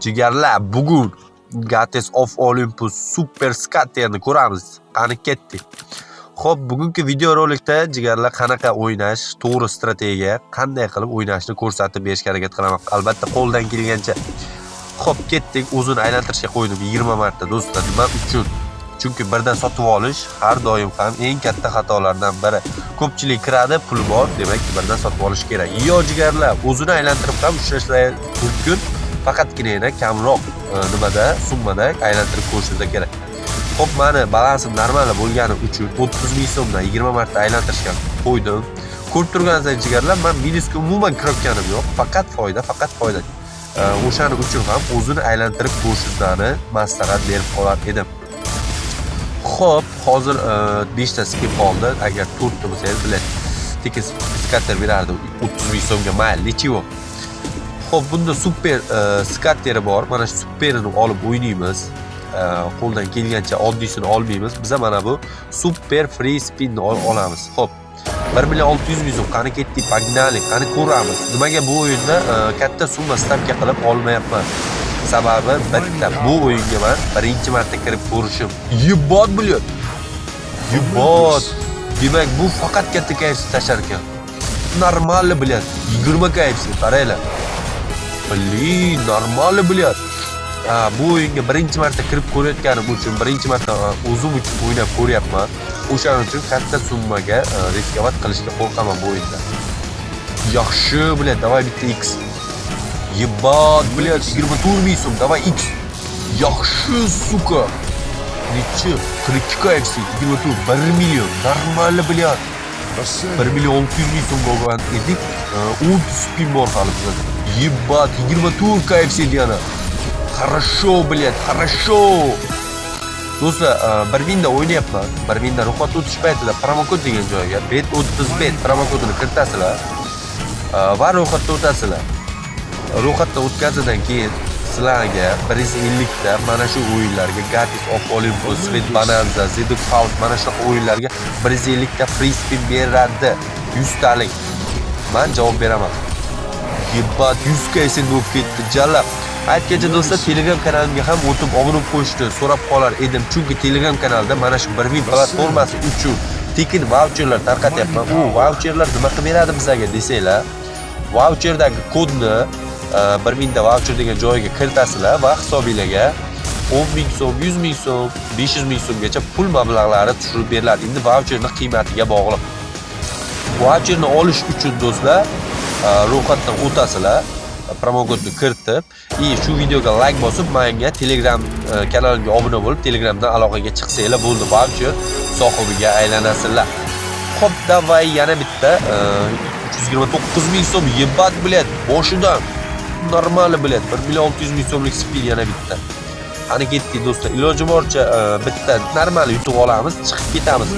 Jigarlar, bugun Gates of Olympus Super Skatterni ko'ramiz. Qani ketdik. Xo'p, bugungi videorolikda jigarlar qanaqa o'ynash, to'g'ri strategiya, qanday qilib o'ynashni ko'rsatib berishga harakat qilaman. Albatta qo'ldan kelgancha. Xo'p, ketdik. O'zini aylantirishga qo'ydim 20 marta do'stlar. Nima uchun? Chunki birdan sotib olish har doim ham eng katta xatolardan biri. Ko'pchilik kiradi, puli bor, demak birdan sotib olish kerak. Yo jigarlar, o'zini aylantirib ham ushlashlari mumkin. Faqatgina kamroq summada aylantirib ko'rishingiz kerak. Xo'p, meni balansim normal bo'lgani uchun 30 ming so'mdan 20 marta aylantirishga qo'ydim. Ko'rib turganingizdek jigarlar, men minusga umuman kirayotganim yo'q. Faqat foyda. O'shaning uchun ham o'zini aylantirib ko'rishingizni maslahat berib qolar edim. Xo'p, hozir 5 ta skip qoldi. Agar 4 ta bo'lsa, bilet tekis skater berardi 30 ming so'mga mayli, nechivo. Xo'p, bunda super skatteri bor. Mana shu superini olib o'ynaymiz. Qo'ldan kelgancha oddiysini olmaymiz. Biz mana bu super free spinni olamiz. Xo'p, 1 million 600 ming so'm qani ketdi, pagnali, qani ko'ramiz. Nimaga bu o'yinda katta summa stavka qilib olmayapman? Sababi bitta, bu o'yinga men birinchi marta kirib ko'rishim. Yibot bo'lyapti. Yibot. Demak, bu faqat katta KFC tashar ekan. Normali bilyapti. 20 KFC qaranglar. Blin, normali bilyapti. Bu o'yinga birinchi marta kirib ko'rayotganim uchun, birinchi marta o'zim uchun o'ynab ko'ryapman. O'shaning uchun katta summaga riskovat qilishga qo'rqaman bu o'yinda. Yaxshi bilet, davay bitta X. Yibot bilet, 24 ming so'm, davay X. Yaxshi suka. Nechi? 42 KFC, 24, 1 million. Normali bilet. 1 million 600 ming so'm bo'lgan edik. 10 spin bor hali bizda. Yibot, 24 KFC yana. Хорошо, блядь, хорошо. Do'stlar, Birvinda o'ynayapman. Birvinda ro'yxatga o'tish paytida promokod degan joyga bet30bet promokodini kiritasizlar va ro'yxatga o'tasizlar. Ro'yxatdan o'tkazgandan keyin sizlarga 150 ta mana shu o'yinlarga Gates of Olympus, Sweet Bonanza, Zeduk House mana shu o'yinlarga 150 ta free spin beradi. 100 talik. Men javob beraman. Yibbat 100 ga esen bo'lib ketdi, jalab. Aytgancha do'stlar, Telegram kanalimga ham o'tib obuna qo'yishni so'rab qolar edim. Chunki Telegram kanalda mana shu Birvin platformasi uchun tekin voucherlar tarqatyapman. U voucherlar nima qilib beradi bizga desanglar, voucherdagi kodni Birvinda voucher degan joyga kiritasizlar va hisobingizga 10 ming so'm, 100 ming so'm, 500 ming so'mgacha pul mablag'lari tushirib beriladi. Endi voucherning qiymatiga bog'liq. Voucherni olish uchun do'stlar, ro'yxatdan o'tasizlar. Promokodni kiritib, shu videoga like bosib, menga Telegram kanalimga obuna bo'lib, Telegramdan aloqaga chiqsanglar bo'ldi, voucher sohibiga aylanasizlar. Xo'p, davay yana bitta 329 ming so'm yibbat bilet boshidan. Normali bilet 1 million 600 ming so'mlik spin yana bitta. Qani ketdik do'stlar, iloji boricha bitta normal yutib olamiz, chiqib ketamiz.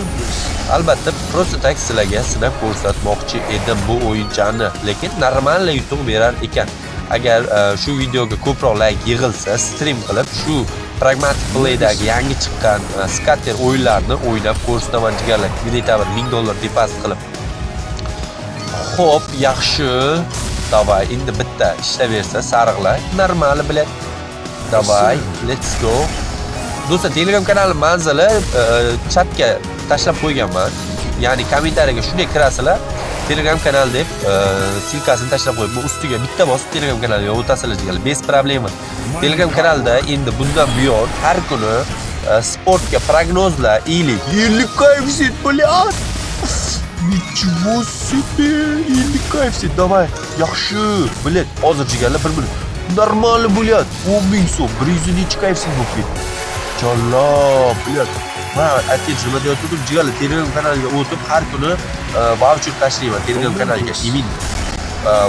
Albatta, просто tak sizlarga sinab ko'rsatmoqchi edim bu o'yinchani, lekin normal yutib berar ekan. Agar shu videoga ko'proq like yig'ilsa, stream qilib shu Pragmatic Play'dagi yangi chiqqan skater o'yinlarini o'ynab ko'rsataman jigarlar. $1000 deposit qilib. Xo'p, yaxshi. Davay, endi bitta ishlayversa sariqlar, normal bilet. Davay, let's go. Do'stlar, Telegram kanalim manzili chatga tashlab qo'yganman. Ya'ni kommentariyaga shunday kirasizlar, Telegram kanal deb silkasini tashlab qo'yib, bu ustiga bitta bosib Telegram kanaliga o'tasizlar jigarlar, bez problema. Telegram kanalda endi bundan buyon har kuni sportga prognozlar 50 koeffitsient bo'lyapti. Nичего себе, 50 koeffitsient, davay. Yaxshi, bilet, hozir jigarlar 1 million. Normali bo'lyapti. 10 ming so'm, 100 necha koeffitsient bo'lib ketdi. Jallob, bilet. Men aytgancha nima deyotgandim, jigarlar Telegram kanaliga o'tib har kuni voucher tashlayman Telegram kanaliga, emin.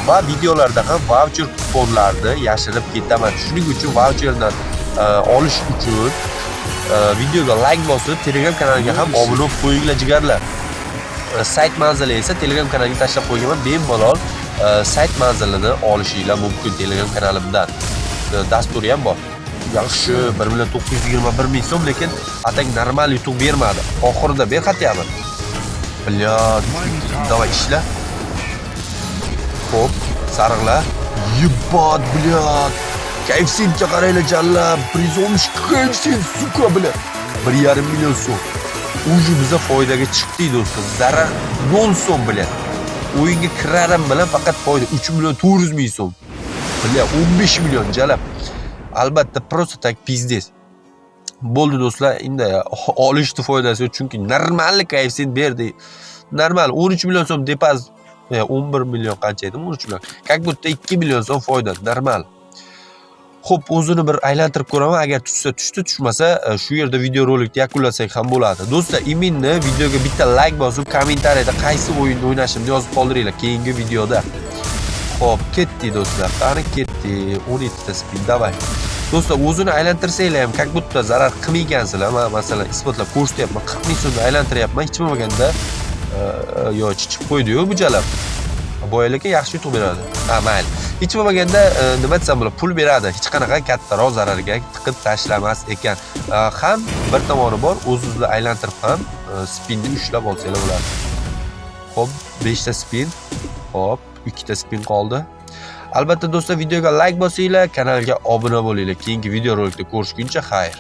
Va videolarda ham voucher kuponlarni yashirib ketaman. Shuning uchun voucherdan olish uchun videoga like bosib, Telegram kanaliga ham obuna bo'lib qo'yinglar jigarlar. Sayt manzili esa Telegram kanaliga tashlab qo'yganman, bemalol sayt manzilini olishinglar mumkin Telegram kanalimdan. Dasturi ham bor. Yaxshi, 1 million 921 ming so'm, lekin atak normal yutib bermadi. Oxirida berxatyapman. Blyad, davay ishla. Xo'p, sariqlar. Yibot, blyad. Koeffitsiyentga qaranglar janlar. 110 koeffitsiyent suka bilan. 1,5 million so'm. Uji biza foydaga chiqdik do'stlar. Zarar 0 so'm bilan. O'yinga kirarim bilan faqat foyda 3 million 400 ming so'm. Bilan 15 million jalab. Albatta просто так pizdes. Bo'ldi do'stlar, endi olishdi foydasi yo'q, chunki normal koeffitsiyent berdi. Normal 13 million so'm depozit, 11 million qancha edi? 13 million. Как будто 2 million so'm foyda, normal. Xo'p, o'zini bir aylantirib ko'raman, agar tushsa tushdi, tushmasa shu yerda video rolikni yakunlasak ham bo'ladi. Do'stlar, iminni videoga bitta like bosib, kommentariyada qaysi o'yinni o'ynashimni yozib qoldiringlar keyingi videoda. Xo'p, ketdi do'stlar. Qani ketdi. 17 ta spin, davay. Do'stlar, o'zini aylantirsanglar ham как будто zarar qilmaygansizlar. Men masalan isbotlab ko'rsatyapman. 40 ming so'mda aylantiryapman. Hech bo'lmaganda yo chiqib qo'ydi-yu bu jalab. Boyalikka yaxshi yutuq beradi. Ha, mayli. Hech bo'lmaganda nima desam bo'ladi, pul beradi. Hech qanaqa kattaroq zararga tiqib tashlamas ekan. Ham bir tomoni bor, o'zingizlar aylantirib ham spinni ushlab olsanglar bo'ladi. Xo'p, 5 ta spin. Xo'p, 2 ta spin qoldi. Albatta do'stlar, videoga like bosinglar, kanalga obuna bo'linglar. Keyingi video rolikda ko'rishguncha xayr.